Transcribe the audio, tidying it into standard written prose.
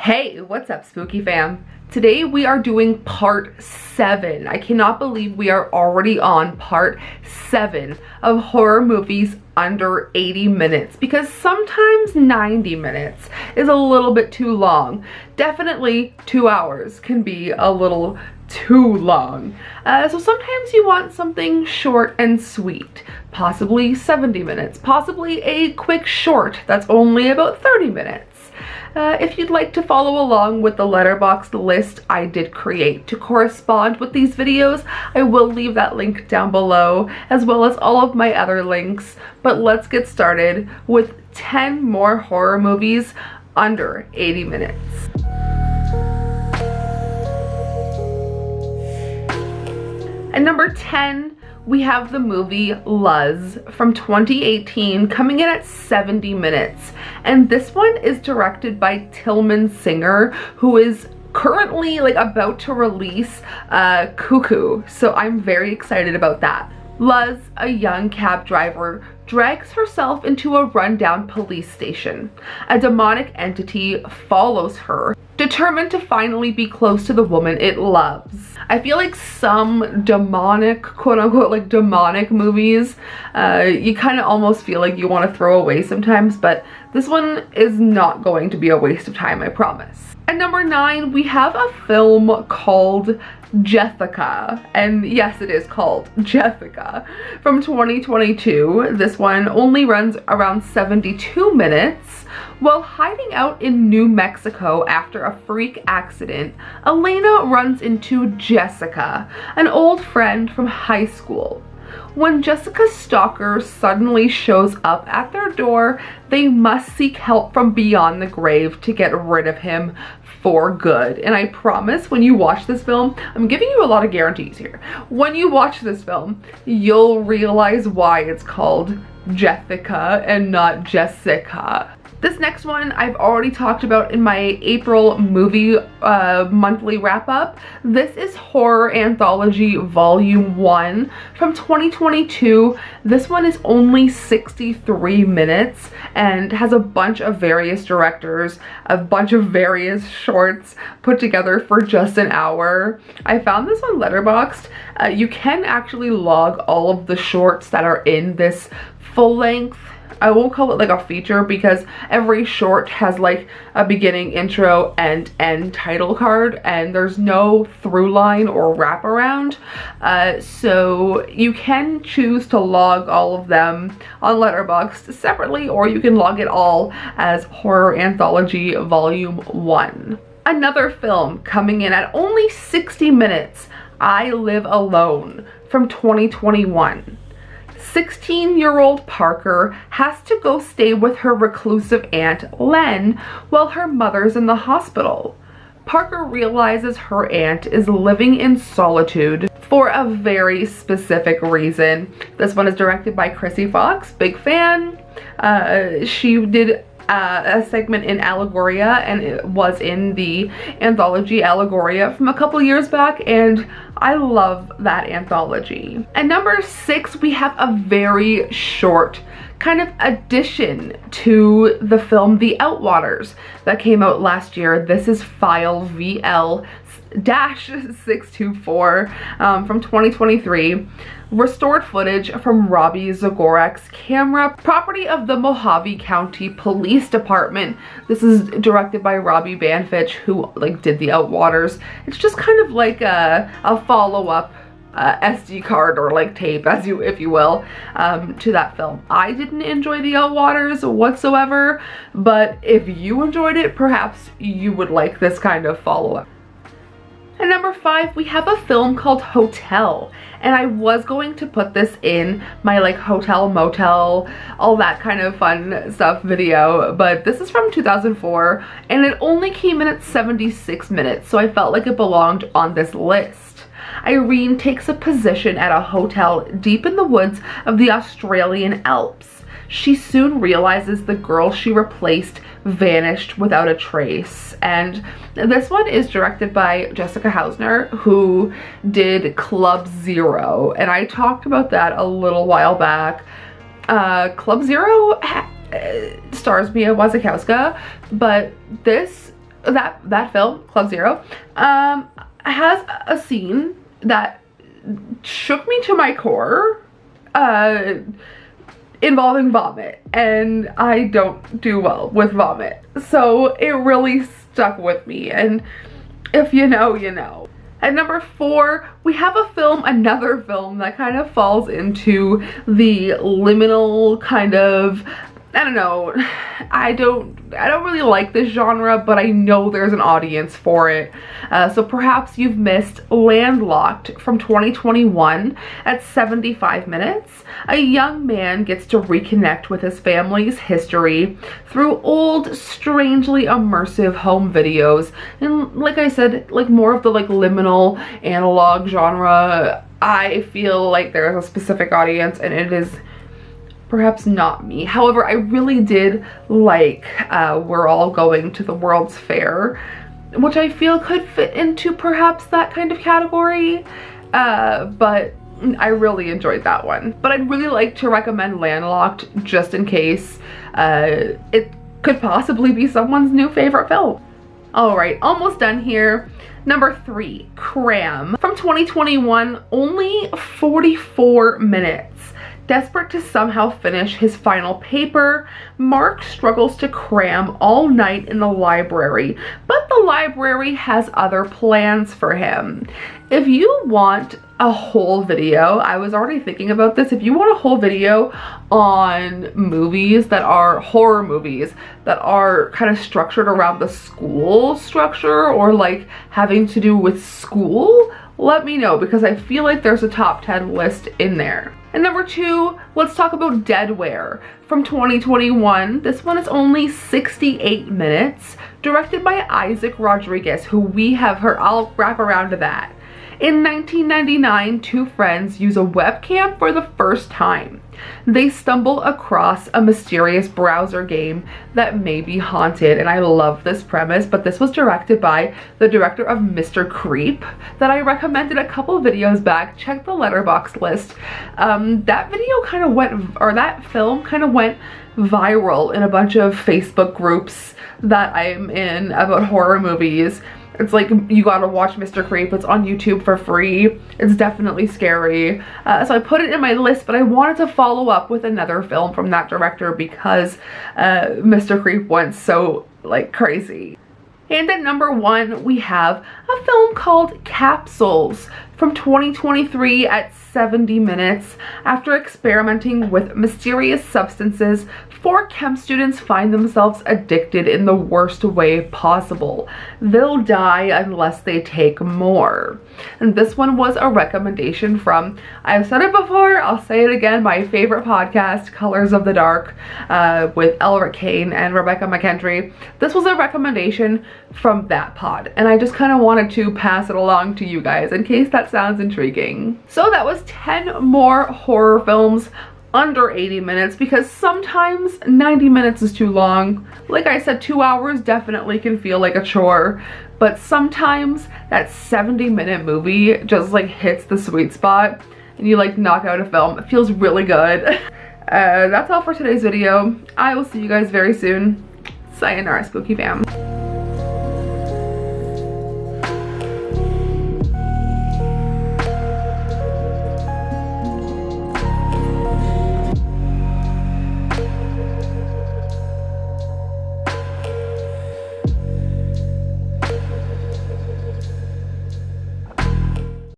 Hey, what's up, spooky fam? Today we are doing part 7. I cannot believe we are already on part 7 of horror movies under 80 minutes because sometimes 90 minutes is a little bit too long. Definitely 2 hours can be a little too long. So sometimes you want something short and sweet, possibly 70 minutes, possibly a quick short that's only about 30 minutes. If you'd like to follow along with the letterboxd list I did create to correspond with these videos, I will leave that link down below, as well as all of my other links. But let's get started with 10 more horror movies under 80 minutes. At number 10, we have the movie Luz from 2018, coming in at 70 minutes. And this one is directed by Tillman Singer, who is currently about to release Cuckoo. So I'm very excited about that. Luz, a young cab driver, drags herself into a rundown police station. A demonic entity follows her, determined to finally be close to the woman it loves. I feel like some demonic, quote-unquote, demonic movies, you kind of almost feel like you want to throw away sometimes, but this one is not going to be a waste of time, I promise. At number 9, we have a film called Jessica, and yes, it is called Jessica, from 2022. This one only runs around 72 minutes. While hiding out in New Mexico after a freak accident, Elena runs into Jessica, an old friend from high school. When Jessica's stalker suddenly shows up at their door, they must seek help from beyond the grave to get rid of him for good. And I promise when you watch this film, I'm giving you a lot of guarantees here. When you watch this film, you'll realize why it's called Jessica and not Jessica. This next one I've already talked about in my April movie monthly wrap-up. This is Horror Anthology Volume 1 from 2022. This one is only 63 minutes and has a bunch of various directors, a bunch of various shorts put together for just an hour. I found this on Letterboxd. You can actually log all of the shorts that are in this full-length, I won't call it a feature because every short has a beginning, intro, and end title card, and there's no through line or wraparound. So you can choose to log all of them on Letterboxd separately, or you can log it all as Horror Anthology Volume 1. Another film coming in at only 60 minutes, I Live Alone from 2021. 16-year-old Parker has to go stay with her reclusive aunt, Len, while her mother's in the hospital. Parker realizes her aunt is living in solitude for a very specific reason. This one is directed by Chrissy Fox, big fan. She did a segment in Allegoria, and it was in the anthology Allegoria from a couple years back, and I love that anthology. At number 6, we have a very short kind of addition to the film The Outwaters that came out last year. This is File VL-624 from 2023. Restored footage from Robbie Zagorak's camera, property of the Mojave County Police Department. This is directed by Robbie Banfitch, who did The Outwaters. It's just kind of like a follow-up SD card or tape, if you will, to that film. I didn't enjoy The Outwaters whatsoever, but if you enjoyed it, perhaps you would like this kind of follow-up. At number 5, we have a film called Hotel, and I was going to put this in my hotel, motel, all that kind of fun stuff video, but this is from 2004, and it only came in at 76 minutes, so I felt like it belonged on this list. Irene takes a position at a hotel deep in the woods of the Australian Alps. She soon realizes the girl she replaced vanished without a trace. And this one is directed by Jessica Hausner, who did Club Zero, and I talked about that a little while back. Club Zero stars Mia Wasikowska, but this that film, Club Zero, has a scene that shook me to my core, involving vomit, and I don't do well with vomit, so it really stuck with me, and if you know, you know. At number 4, we have another film that kind of falls into the liminal kind of, I don't know, I don't really like this genre, but I know there's an audience for it. So perhaps you've missed Landlocked from 2021 at 75 minutes. A young man gets to reconnect with his family's history through old, strangely immersive home videos. And like I said, like more of the like liminal analog genre. I feel like there's a specific audience, and it is perhaps not me. However, I really did like We're All Going to the World's Fair, which I feel could fit into perhaps that kind of category, but I really enjoyed that one. But I'd really like to recommend Landlocked just in case it could possibly be someone's new favorite film. Alright, almost done here. Number 3, Cram. From 2021, only 44 minutes. Desperate to somehow finish his final paper, Mark struggles to cram all night in the library, but the library has other plans for him. If you want a whole video, I was already thinking about this, if you want a whole video on movies that are horror movies that are kind of structured around the school structure or like having to do with school, let me know, because I feel like there's a top 10 list in there. And number 2, let's talk about Deadgrl from 2021. This one is only 68 minutes, directed by Isaac Rodriguez, who we have heard. I'll wrap around to that. In 1999, two friends use a webcam for the first time. They stumble across a mysterious browser game that may be haunted, and I love this premise, but this was directed by the director of Mr. Creep that I recommended a couple videos back. Check the Letterboxd list. That film kind of went viral in a bunch of Facebook groups that I'm in about horror movies. It's like, you gotta watch Mr. Creep. It's on YouTube for free. It's definitely scary. So I put it in my list, but I wanted to follow up with another film from that director because Mr. Creep went so like crazy. And at number 1, we have a film called Capsules from 2023 at 70 minutes. After experimenting with mysterious substances, 4 chem students find themselves addicted in the worst way possible. They'll die unless they take more. And this one was a recommendation from, I've said it before, I'll say it again, my favorite podcast, Colors of the Dark, with Elric Kane and Rebecca McKendry. This was a recommendation from that pod, and I just kind of wanted to pass it along to you guys in case that sounds intriguing. So that was 10 more horror films under 80 minutes, because sometimes 90 minutes is too long. Like I said, 2 hours definitely can feel like a chore, but sometimes that 70-minute movie just like hits the sweet spot and you like knock out a film. It feels really good. That's all for today's video. I will see you guys very soon. Sayonara, spooky fam.